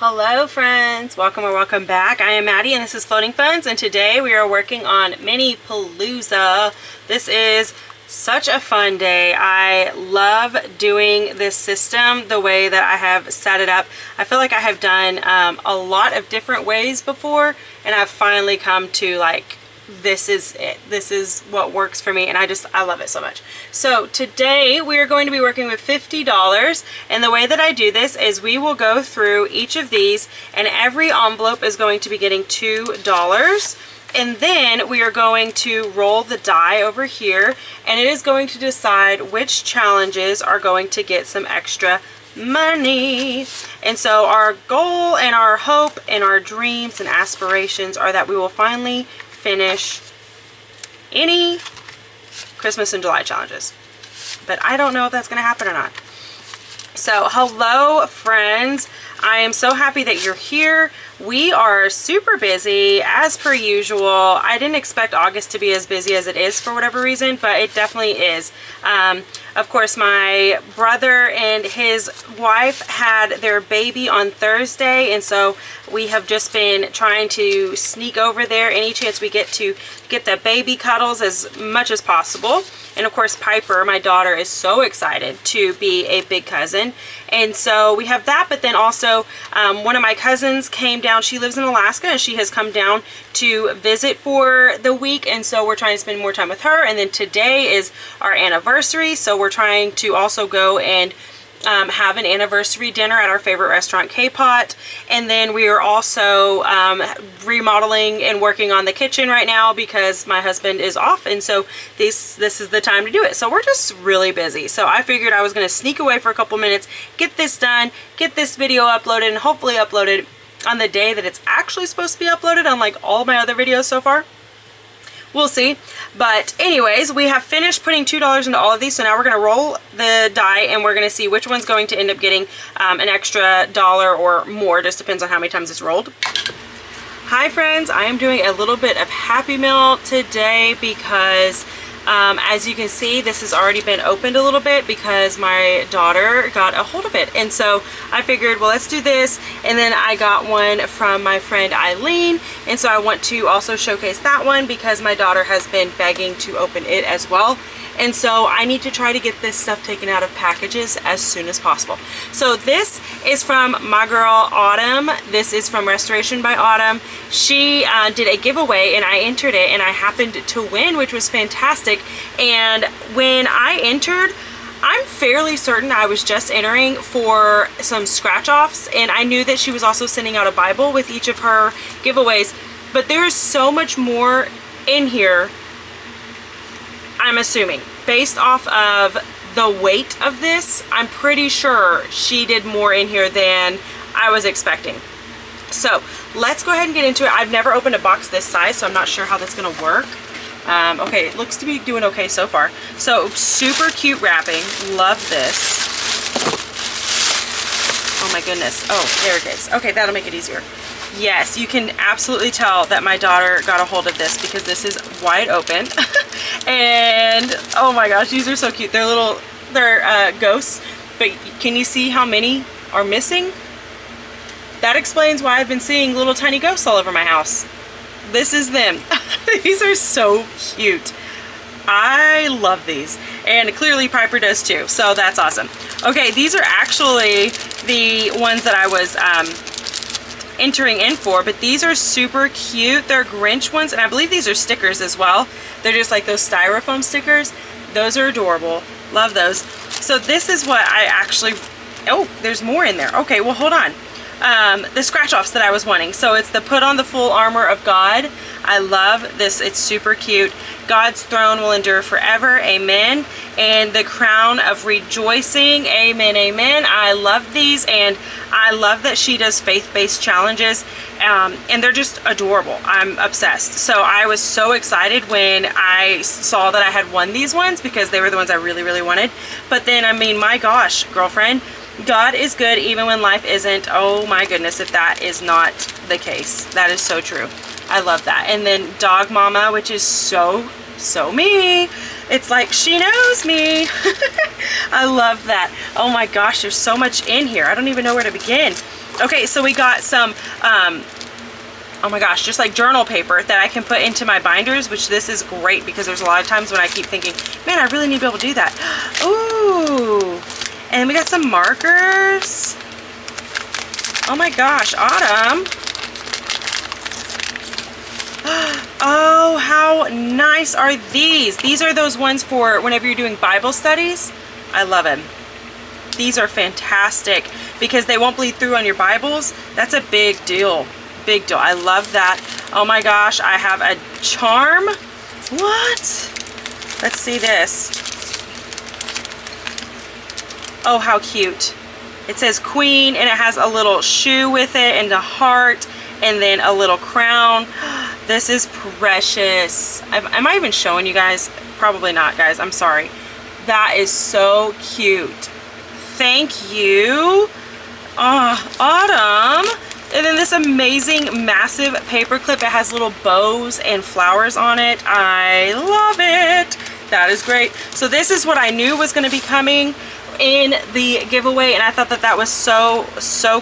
Hello friends, welcome or welcome back. I am Maddie and this is Floating Funds, and today we are working on Mini Palooza. This is such a fun day. I love doing this system the way that I have set it up. I feel like I have done a lot of different ways before, and I've finally come to like, this is it. This is what works for me, and I love it so much. So today we are going to be working with $50, and the way that I do this is we will go through each of these, and every envelope is going to be getting $2. And then we are going to roll the die over here, and it is going to decide which challenges are going to get some extra money. And so our goal and our hope and our dreams and aspirations are that we will finally finish any Christmas in July challenges. But I don't know if that's going to happen or not. So hello friends, I am so happy that you're here. We are super busy as per usual. I didn't expect August to be as busy as it is for whatever reason, but it definitely is. Of course, my brother and his wife had their baby on Thursday, and so we have just been trying to sneak over there any chance we get to get the baby cuddles as much as possible. And of course, Piper, my daughter, is so excited to be a big cousin. And so we have that, but then also one of my cousins came down. She lives in Alaska, and she has come down to visit for the week. And so we're trying to spend more time with her. And then today is our anniversary. So we're trying to also go and have an anniversary dinner at our favorite restaurant, K-Pot. And then we are also remodeling and working on the kitchen right now because my husband is off, and so this is the time to do it. So we're just really busy. So I figured I was going to sneak away for a couple minutes, get this done, get this video uploaded, and hopefully uploaded on the day that it's actually supposed to be uploaded, unlike all my other videos so far. We'll see. But anyways, we have finished putting $2 into all of these, so now we're going to roll the die and we're going to see which one's going to end up getting an extra $1 or more. Just depends on how many times it's rolled. Hi friends, I am doing a little bit of Happy Meal today because as you can see, this has already been opened a little bit because my daughter got a hold of it. And so I figured, well, let's do this. And then I got one from my friend Eileen. And so I want to also showcase that one because my daughter has been begging to open it as well. And so I need to try to get this stuff taken out of packages as soon as possible. So this is from my girl Autumn. This is from Restoration by Autumn. She did a giveaway and I entered it and I happened to win, which was fantastic. And when I entered, I'm fairly certain I was just entering for some scratch offs, and I knew that she was also sending out a Bible with each of her giveaways, but there is so much more in here. I'm assuming, based off of the weight of this, I'm pretty sure she did more in here than I was expecting. So let's go ahead and get into it. I've never opened a box this size, so I'm not sure how that's gonna work. Okay, it looks to be doing okay so far. So super cute wrapping, love this. Oh my goodness, oh, there it is. Okay, that'll make it easier. Yes, you can absolutely tell that my daughter got a hold of this because this is wide open. And oh my gosh, these are so cute. They're ghosts, but can you see how many are missing? That explains why I've been seeing little tiny ghosts all over my house. This is them. These are so cute. I love these, and clearly Piper does too, so that's awesome. Okay, these are actually the ones that I was entering in for, but these are super cute. They're Grinch ones, and I believe these are stickers as well. They're just like those styrofoam stickers. Those are adorable. Love those. So this is what I actually, oh, there's more in there. Okay, well, hold on. The scratch offs that I was wanting. So it's the Put on the Full Armor of God. I love this. It's super cute. God's throne will endure forever. Amen. And the crown of rejoicing. Amen. Amen. I love these, and I love that she does faith-based challenges, and they're just adorable. I'm obsessed. So I was so excited when I saw that I had won these ones because they were the ones I really, really wanted. But then, I mean, my gosh, girlfriend, God is good even when life isn't. Oh my goodness, if that is not the case. That is so true. I love that. And then Dog Mama, which is so me. It's like she knows me. I love that. Oh my gosh, there's so much in here. I don't even know where to begin. Okay, so we got some, oh my gosh, just like journal paper that I can put into my binders, which this is great because there's a lot of times when I keep thinking, man, I really need to be able to do that. Ooh, and then we got some markers. Oh my gosh, Autumn. Oh, how nice are these? These are those ones for whenever you're doing Bible studies. I love them. These are fantastic because they won't bleed through on your Bibles. That's a big deal. Big deal. I love that. Oh my gosh, I have a charm. What? Let's see this. Oh, how cute. It says Queen and it has a little shoe with it and a heart and then a little crown. This is precious. Am I even showing you guys? Probably not, guys. I'm sorry. That is so cute. Thank you. Autumn. And then this amazing massive paper clip. It has little bows and flowers on it. I love it. That is great. So this is what I knew was going to be coming in the giveaway, and I thought that that was so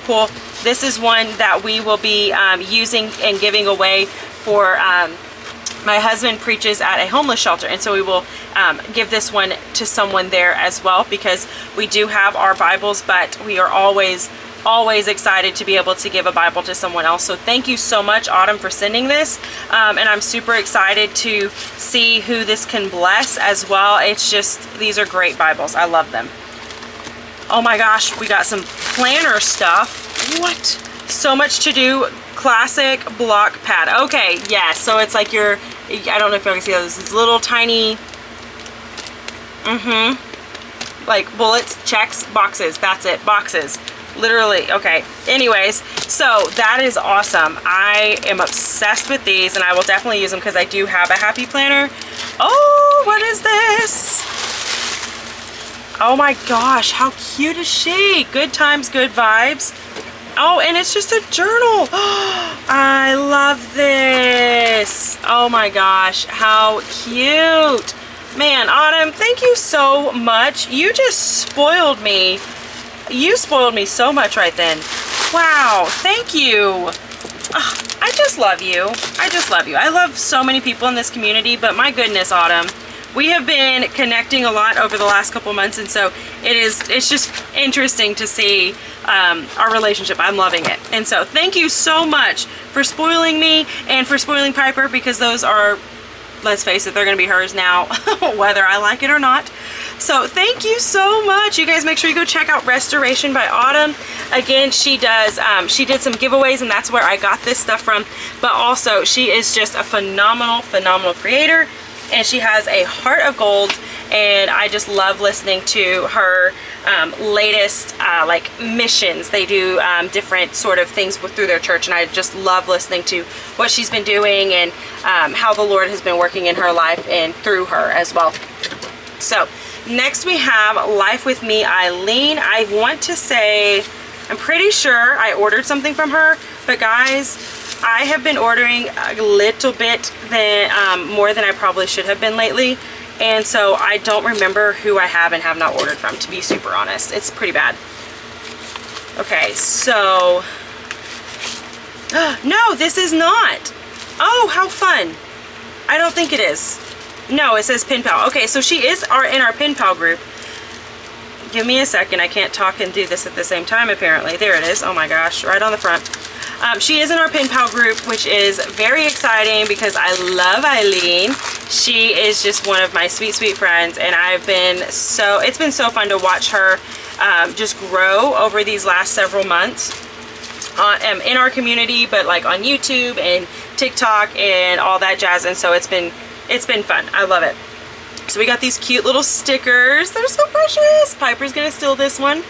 cool. This is one that we will be using and giving away for my husband preaches at a homeless shelter, and so we will give this one to someone there as well, because we do have our Bibles, but we are always excited to be able to give a Bible to someone else. So thank you so much, Autumn, for sending this, and I'm super excited to see who this can bless as well. It's just, these are great Bibles. I love them. Oh my gosh, we got some planner stuff. What? So much to do. Classic block pad. Okay, yes, so it's like your, I don't know if you can see those, these little tiny, like bullets, checks, boxes. That's it, boxes. Literally. Okay, anyways, so that is awesome. I am obsessed with these, and I will definitely use them because I do have a happy planner. Oh, what is this? Oh my gosh, how cute is she? Good times, good vibes. Oh, and it's just a journal. I love this. Oh my gosh, how cute. Man, Autumn, thank you so much. You just spoiled me. You spoiled me so much right then. Wow, thank you. I just love you. I just love you. I love so many people in this community, but my goodness, Autumn. We have been connecting a lot over the last couple months, and so it's just interesting to see our relationship. I'm loving it. And so thank you so much for spoiling me and for spoiling Piper, because those are, let's face it, they're going to be hers now, whether I like it or not. So thank you so much. You guys make sure you go check out Restoration by Autumn. Again, she does, she did some giveaways, and that's where I got this stuff from. But also, she is just a phenomenal creator. And she has a heart of gold, and I just love listening to her latest like missions. They do different sort of things through their church, and I just love listening to what she's been doing and how the Lord has been working in her life and through her as well. So next we have Life with Me, Eileen. I want to say, I'm pretty sure I ordered something from her, but guys, I have been ordering a little bit more than I probably should have been lately, and so I don't remember who I have and have not ordered from, to be super honest. It's pretty bad. Okay, so no, this is not. Oh, how fun. I don't think it is. No, it says Pen Pal. Okay, so she is in our Pen Pal group. Give me a second. I can't talk and do this at the same time, apparently. There it is. Oh my gosh, right on the front. She is in our Pen Pal group, which is very exciting because I love Eileen. She is just one of my sweet friends, and it's been so fun to watch her just grow over these last several months in our community, but like on YouTube and TikTok and all that jazz. And so it's been fun. I love it. So we got these cute little stickers. They're so precious. Piper's gonna steal this one.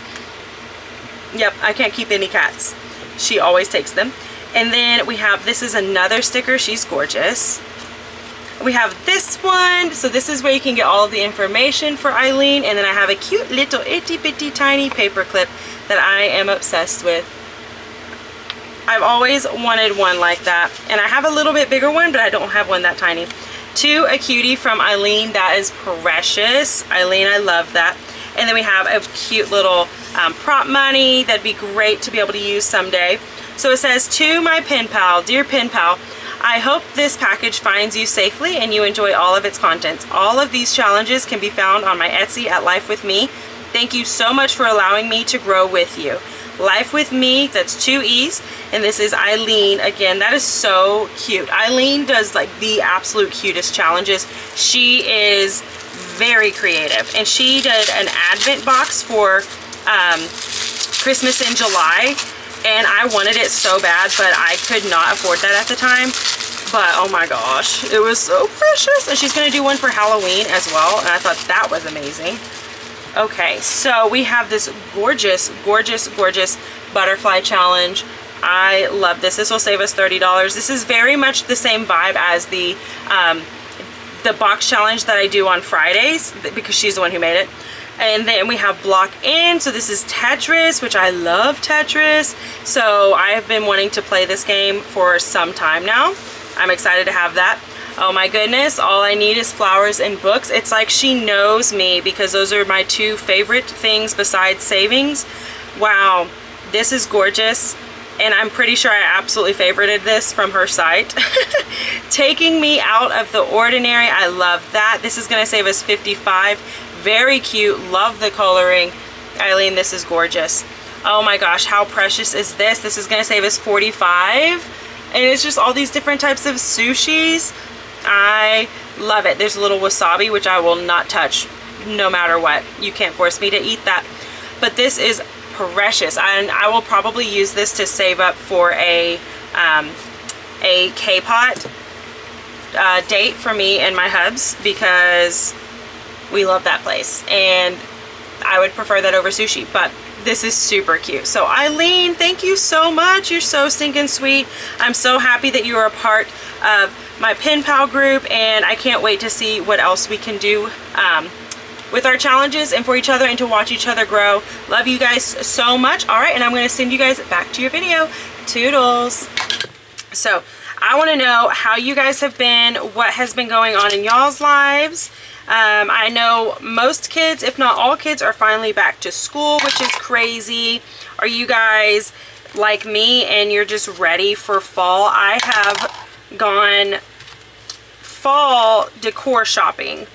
Yep, I can't keep any cats. She always takes them. And then we have, this is another sticker. She's gorgeous. We have this one. So this is where you can get all of the information for Eileen. And then I have a cute little itty bitty tiny paper clip that I am obsessed with. I've always wanted one like that. And I have a little bit bigger one, but I don't have one that tiny 2, a cutie from Eileen. That is precious. Eileen, I love that. And then we have a cute little prop money that'd be great to be able to use someday. So it says, to my pen pal, dear pen pal, I hope this package finds you safely and you enjoy all of its contents. All of these challenges can be found on my Etsy at Life With Me. Thank you so much for allowing me to grow with you. Life With Me, that's 2 E's, and this is Eileen. Again, that is so cute. Eileen does like the absolute cutest challenges. She is very creative, and she did an advent box for Christmas in July, and I wanted it so bad, but I could not afford that at the time. But oh my gosh, it was so precious. And she's gonna do one for Halloween as well, and I thought that was amazing. Okay, so we have this gorgeous, gorgeous, gorgeous butterfly challenge. I love this. This will save us $30. This is very much the same vibe as the box challenge that I do on Fridays, because she's the one who made it. And then we have Block In. So this is Tetris, which I love Tetris. So I have been wanting to play this game for some time now. I'm excited to have that. Oh my goodness, all I need is flowers and books. It's like she knows me, because those are my 2 favorite things besides savings. Wow, this is gorgeous. And I'm pretty sure I absolutely favorited this from her site. Taking Me Out of the Ordinary. I love that. This is going to save us $55. Very cute. Love the coloring. Eileen, this is gorgeous. Oh my gosh, how precious is this? This is going to save us $45. And it's just all these different types of sushis. I love it. There's a little wasabi, which I will not touch no matter what. You can't force me to eat that. But this is precious, and I will probably use this to save up for a K-pot date for me and my hubs, because we love that place, and I would prefer that over sushi. But this is super cute. So Eileen, thank you so much. You're so stinking sweet. I'm so happy that you are a part of my pen pal group, and I can't wait to see what else we can do with our challenges and for each other, and to watch each other grow. Love you guys so much. All right, and I'm going to send you guys back to your video. Toodles. So I want to know how you guys have been, what has been going on in y'all's lives. I know most kids, if not all kids, are finally back to school, which is crazy. Are you guys like me and you're just ready for fall? I have gone fall decor shopping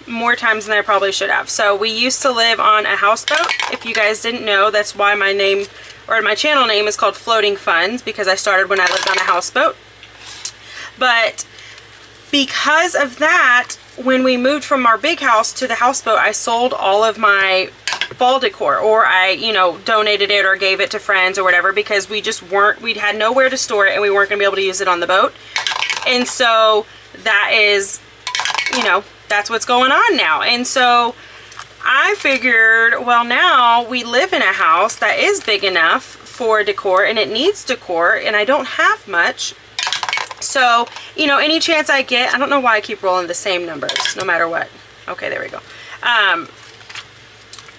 more times than I probably should have. So we used to live on a houseboat. If you guys didn't know, that's why my name, or my channel name, is called Floating Funds, because I started when I lived on a houseboat. But because of that, when we moved from our big house to the houseboat, I sold all of my fall decor, or I, you know, donated it or gave it to friends or whatever, because we just weren't, we had nowhere to store it, and we weren't gonna be able to use it on the boat. And so that is, you know, that's what's going on now. And so I figured, well, now we live in a house that is big enough for decor, and it needs decor, and I don't have much. So, you know, any chance I get, I don't know why I keep rolling the same numbers no matter what. Okay, there we go.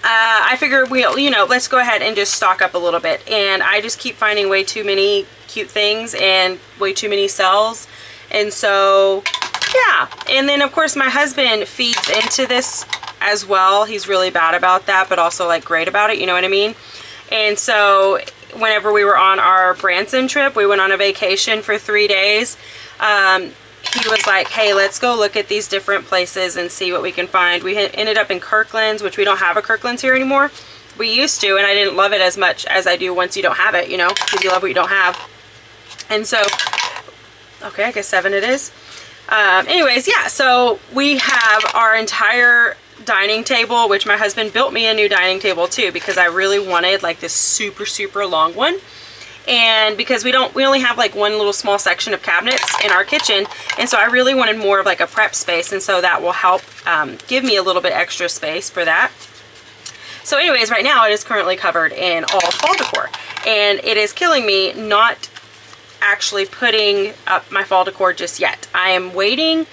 I figure we'll, you know, let's go ahead and just stock up a little bit. And I just keep finding way too many cute things and way too many sales. And so, yeah. And then, of course, my husband feeds into this as well. He's really bad about that, but also, like, great about it. You know what I mean? And so whenever we were on our Branson trip, we went on a vacation for 3 days. He was like, hey, let's go look at these different places and see what we can find. We ended up in Kirkland's, which we don't have a Kirkland's here anymore. We used to, and I didn't love it as much as I do once you don't have it, you know, because you love what you don't have. And so, okay, I guess 7 it is. Anyways, yeah, so we have our entire dining table, which my husband built me a new dining table too, because I really wanted like this super, super long one. And because we only have like one little small section of cabinets in our kitchen, and so I really wanted more of like a prep space, and so that will help give me a little bit extra space for that. So anyways, right now it is currently covered in all fall decor, and it is killing me not actually putting up my fall decor just yet. I am waiting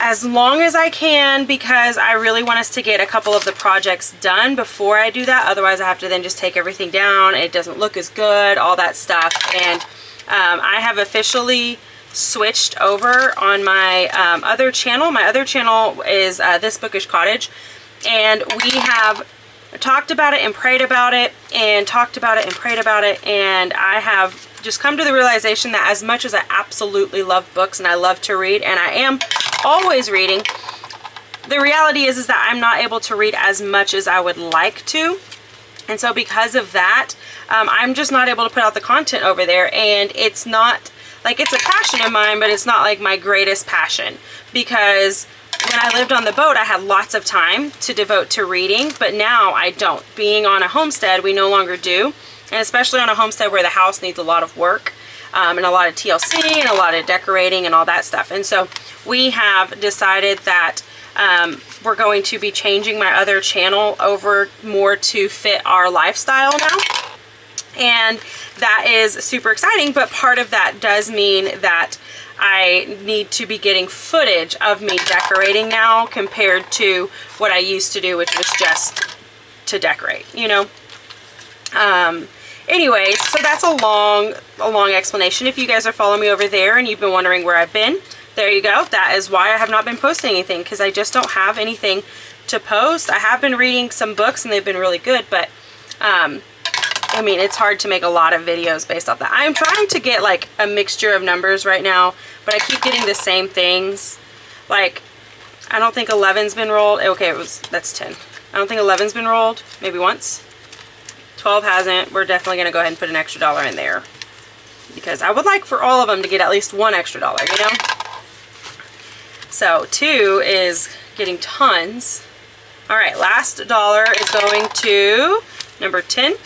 as long as I can, because I really want us to get a couple of the projects done before I do that. Otherwise I have to then just take everything down. It doesn't look as good, all that stuff. And I have officially switched over on my other channel. My other channel is This Bookish Cottage, and we have talked about it and prayed about it and talked about it and prayed about it, and I have just come to the realization that as much as I absolutely love books and I love to read, and I am always reading, the reality is that I'm not able to read as much as I would like to. And so because of that, I'm just not able to put out the content over there, and it's not like it's a passion of mine, but it's not like my greatest passion, because when I lived on the boat, I had lots of time to devote to reading, but now I don't. Being on a homestead, we no longer do, and especially on a homestead where the house needs a lot of work and a lot of TLC and a lot of decorating and all that stuff. And so we have decided that we're going to be changing my other channel over more to fit our lifestyle now. And that is super exciting, but part of that does mean that I need to be getting footage of me decorating now compared to what I used to do, which was just to decorate, you know. Anyways, so that's a long explanation. If you guys are following me over there and you've been wondering where I've been, there you go. That is why I have not been posting anything, because I just don't have anything to post. I have been reading some books and they've been really good, but I mean, it's hard to make a lot of videos based off that. I'm trying to get like a mixture of numbers right now, but I keep getting the same things. Like, I don't think 11's been rolled. Okay, that's 10. I don't think 11's been rolled, maybe once. 12 hasn't. We're definitely going to go ahead and put an extra dollar in there, because I would like for all of them to get at least one extra dollar, you know? So 2 is getting tons. All right, last dollar is going to number 10.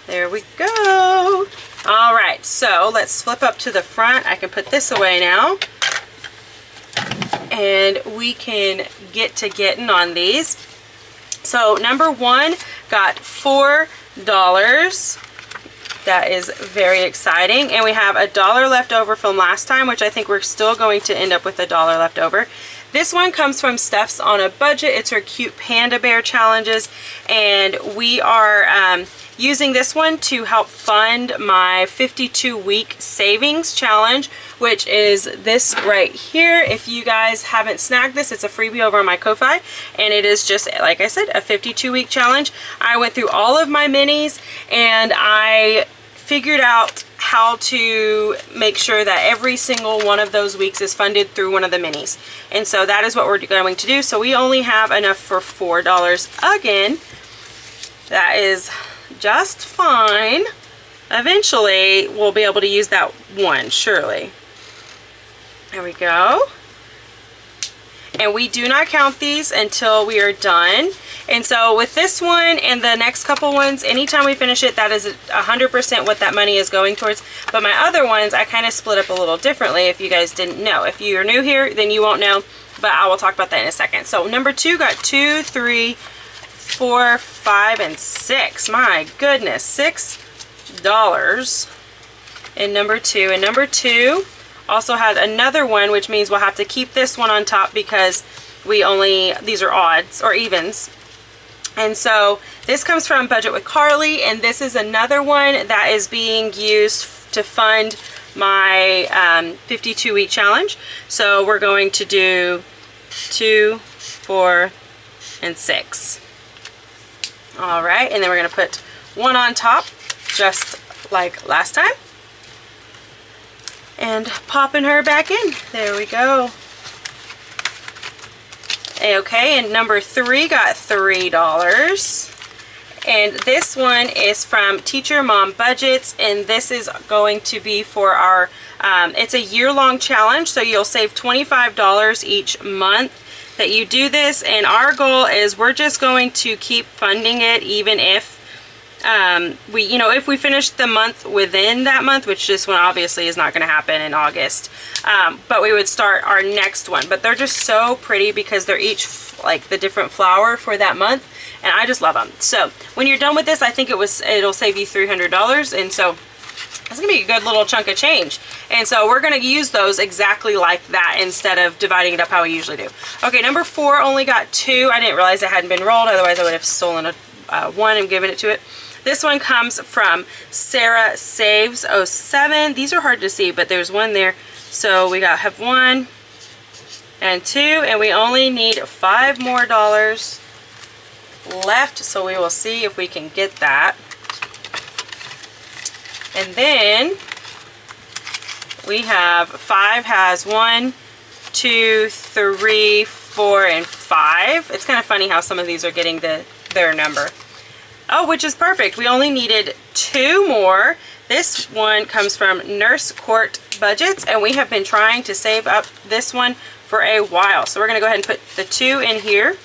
There we go. All right, so let's flip up to the front. I can put this away now, and we can get to getting on these. So number 1 got $4. That is very exciting, and we have $1 left over from last time, which I think we're still going to end up with $1 left over. This one comes from Steph's on a Budget. It's her cute panda bear challenges, and we are using this one to help fund my 52-week savings challenge, which is this right here. If you guys haven't snagged this, it's a freebie over on my Ko-Fi, and it is just, like I said, a 52-week challenge. I went through all of my minis, and I figured out how to make sure that every single one of those weeks is funded through one of the minis. And so that is what we're going to do. So we only have enough for $4 again. That is just fine. Eventually we'll be able to use that one, surely. There we go. And we do not count these until we are done. And so with this one and the next couple ones, anytime we finish it, that is 100% what that money is going towards. But my other ones, I kind of split up a little differently, if you guys didn't know. If you're new here, then you won't know, but I will talk about that in a second. So number 2 got 2, 3, 4, 5, and 6. My goodness, $6 in number 2. And number 2 also had another one, which means we'll have to keep this one on top because these are odds or evens. And so this comes from Budget with Carly, and this is another one that is being used to fund my 52-week challenge. So we're going to do 2, 4, and 6. All right, and then we're going to put one on top, just like last time. And popping her back in. There we go. Okay, and number 3 got $3. And this one is from Teacher Mom Budgets, and this is going to be for our, it's a year-long challenge, so you'll save $25 each month that you do this. And our goal is we're just going to keep funding it, even if if we finish the month within that month, which this one obviously is not going to happen in August, but we would start our next one. But they're just so pretty because they're each like the different flower for that month, and I just love them. So when you're done with this, I think it'll save you $300, and so it's gonna be a good little chunk of change. And so we're gonna use those exactly like that instead of dividing it up how we usually do. Okay, number 4 only got 2. I didn't realize it hadn't been rolled, otherwise I would have stolen a 1 and given it to it. This one comes from Sarah Saves 07. These are hard to see, but there's one there. So we have 1 and 2, and we only need $5 more left, so we will see if we can get that. And then we have 5 has 1, 2, 3, 4, and 5. It's kind of funny how some of these are getting their number. Oh, which is perfect. We only needed 2 more. This one comes from Nurse Court Budgets, and we have been trying to save up this one for a while. So we're going to go ahead and put the 2 in here.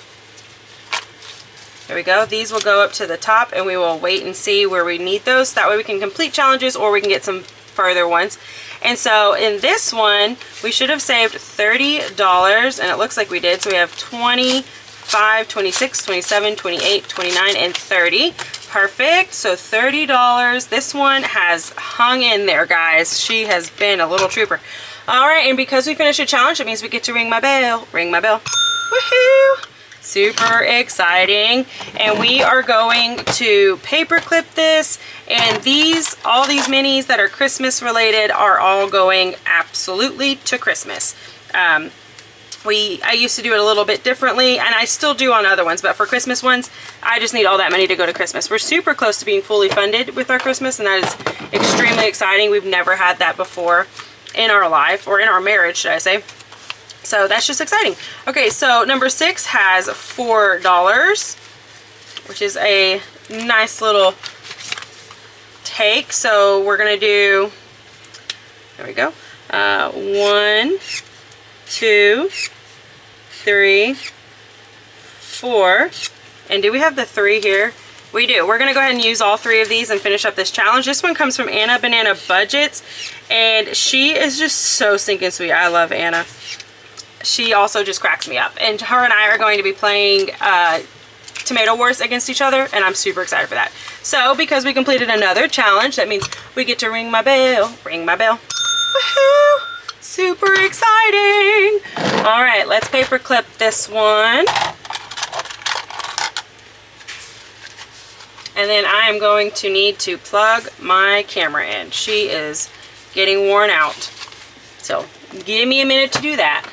There we go. These will go up to the top, and we will wait and see where we need those. That way we can complete challenges, or we can get some further ones. And so in this one, we should have saved $30, and it looks like we did. So we have 25, 26, 27, 28, 29, and 30. Perfect. So $30. This one has hung in there, guys. She has been a little trooper. All right, and because we finished a challenge, it means we get to ring my bell. Ring my bell. Woohoo! Super exciting. And we are going to paper clip this, and all these minis that are Christmas related are all going absolutely to Christmas. I used to do it a little bit differently, and I still do on other ones, but for Christmas ones, I just need all that money to go to Christmas. We're super close to being fully funded with our Christmas, and that is extremely exciting. We've never had that before in our life, or in our marriage, should I say. So that's just exciting. Okay, so number 6 has $4, which is a nice little take. So we're gonna do, there we go, 1, 2, 3, 4, and do we have the 3 here? We do. We're gonna go ahead and use all 3 of these and finish up this challenge. This one comes from Anna Banana Budgets, and she is just so stinking sweet. I love Anna. She also just cracks me up, and her and I are going to be playing Tomato Wars against each other, and I'm super excited for that. So because we completed another challenge, that means we get to ring my bell. Ring my bell. Woohoo! Super exciting. All right, let's paper clip this one. And then I am going to need to plug my camera in. She is getting worn out. So give me a minute to do that.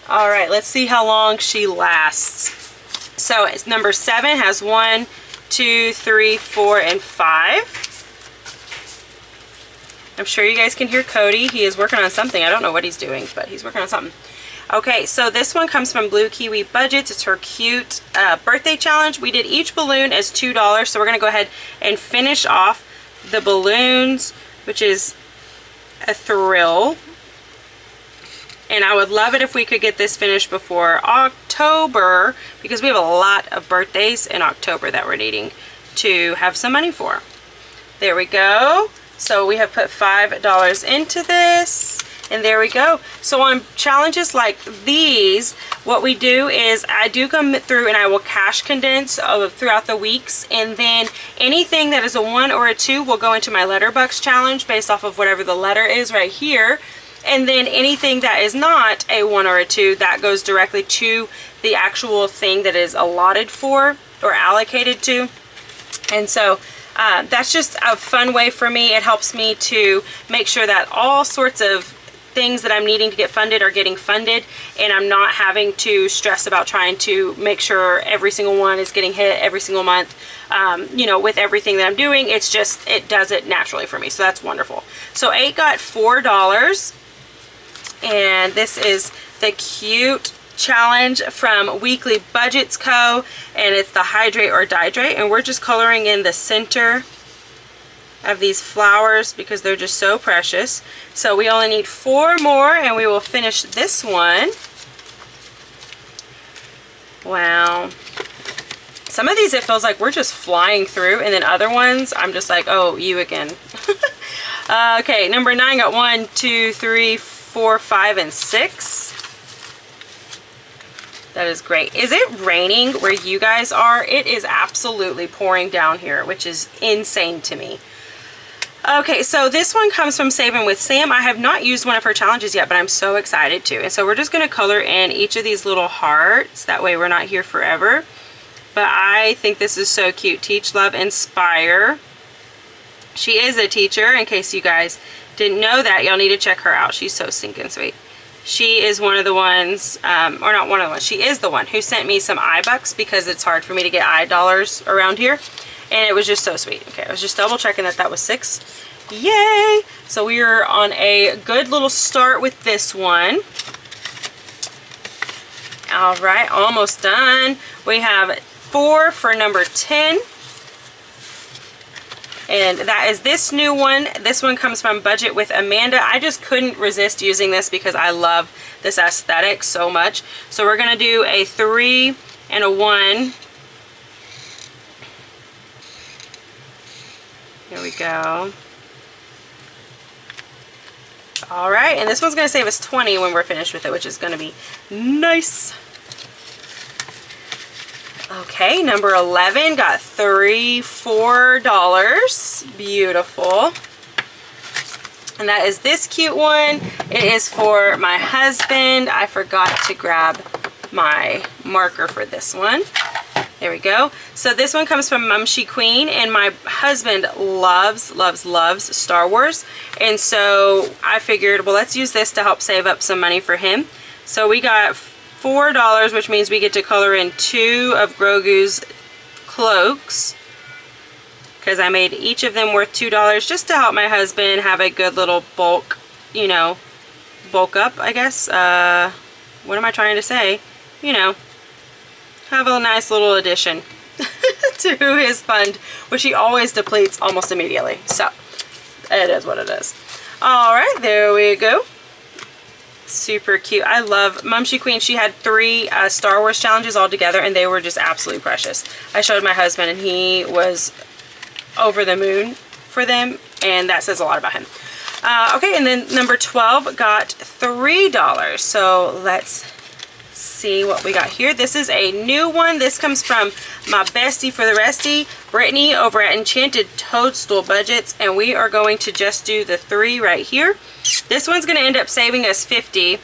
All right, let's see how long she lasts. So it's number 7 has 1, 2, 3, 4, and 5. I'm sure you guys can hear Cody. He is working on something. I don't know what he's doing, but he's working on something. Okay, so this one comes from Blue Kiwi Budgets. It's her cute birthday challenge. We did each balloon as $2, so we're gonna go ahead and finish off the balloons, which is a thrill. And I would love it if we could get this finished before October, because we have a lot of birthdays in October that we're needing to have some money for. There we go. So we have put $5 into this, and there we go. So on challenges like these, what we do is I do come through and I will cash condense throughout the weeks, and then anything that is a 1 or a 2 will go into my letterbox challenge based off of whatever the letter is right here. And then anything that is not a 1 or a 2, that goes directly to the actual thing that is allotted for or allocated to. And so that's just a fun way for me. It helps me to make sure that all sorts of things that I'm needing to get funded are getting funded, and I'm not having to stress about trying to make sure every single one is getting hit every single month. You know, with everything that I'm doing, it's just, it does it naturally for me. So that's wonderful. So 8 got $4. And this is the cute challenge from Weekly Budgets Co. And it's the Hydrate or Dihydrate. And we're just coloring in the center of these flowers because they're just so precious. So we only need 4 more and we will finish this one. Wow. Some of these it feels like we're just flying through, and then other ones I'm just like, oh, you again. Okay, number 9 got 1, 2, 3, 4, 5, and 6. That is great. Is it raining where you guys are? It is absolutely pouring down here, which is insane to me. Okay, so this one comes from Saving with Sam. I have not used one of her challenges yet, but I'm so excited to. And so we're just going to color in each of these little hearts. That way we're not here forever. But I think this is so cute. Teach, Love, Inspire. She is a teacher, in case you guys didn't know that. Y'all need to check her out. She's so stinking sweet. She is one of the ones, or not one of the ones, she is the one who sent me some eye bucks because it's hard for me to get eye dollars around here. And it was just so sweet. Okay, I was just double checking that that was 6. Yay! So we are on a good little start with this one. All right, almost done. We have 4 for number 10. And that is this new one. This one comes from Budget with Amanda. I just couldn't resist using this because I love this aesthetic so much. So we're going to do a 3 and a 1. Here we go. All right, and this one's going to save us 20 when we're finished with it, which is going to be nice. Okay, number 11 got $4. Beautiful. And that is this cute one. It is for my husband. I forgot to grab my marker for this one. There we go. So this one comes from Mumshy Queen, and my husband loves, loves, loves Star Wars. And so I figured, well, let's use this to help save up some money for him. So we got $4, which means we get to color in 2 of Grogu's cloaks, because I made each of them worth $2 just to help my husband have a good little bulk, you know, bulk up, I guess. What am I trying to say? You know, have a nice little addition to his fund, which he always depletes almost immediately. So it is what it is. All right, there we go. Super cute. I love Mumshy Queen. She had 3 Star Wars challenges all together, and they were just absolutely precious. I showed my husband, and he was over the moon for them, and that says a lot about him. Okay, and then number 12 got $3. So let's see what we got here. This is a new one. This comes from my bestie for the resty, Brittany, over at Enchanted Toadstool Budgets, and we are going to just do the 3 right here. This one's going to end up saving us 50,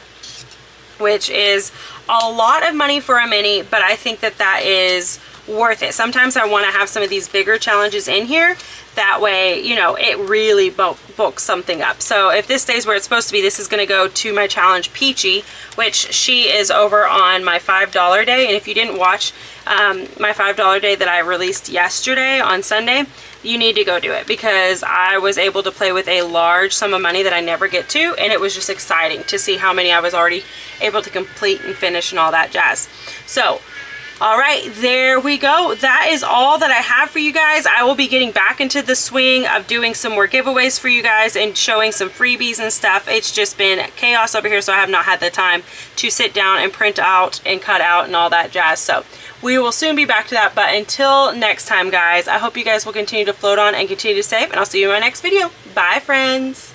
which is a lot of money for a mini, but I think that that is worth it. Sometimes I want to have some of these bigger challenges in here. That way, you know, it really bulks something up. So if this stays where it's supposed to be, this is going to go to my challenge Peachy, which she is over on my $5 day. And if you didn't watch my $5 day that I released yesterday on Sunday, you need to go do it, because I was able to play with a large sum of money that I never get to, and it was just exciting to see how many I was already able to complete and finish and all that jazz. So all right, there we go. That is all that I have for you guys. I will be getting back into the swing of doing some more giveaways for you guys and showing some freebies and stuff. It's just been chaos over here, so I have not had the time to sit down and print out and cut out and all that jazz. So we will soon be back to that, but until next time, guys, I hope you guys will continue to float on and continue to save, and I'll see you in my next video. Bye, friends.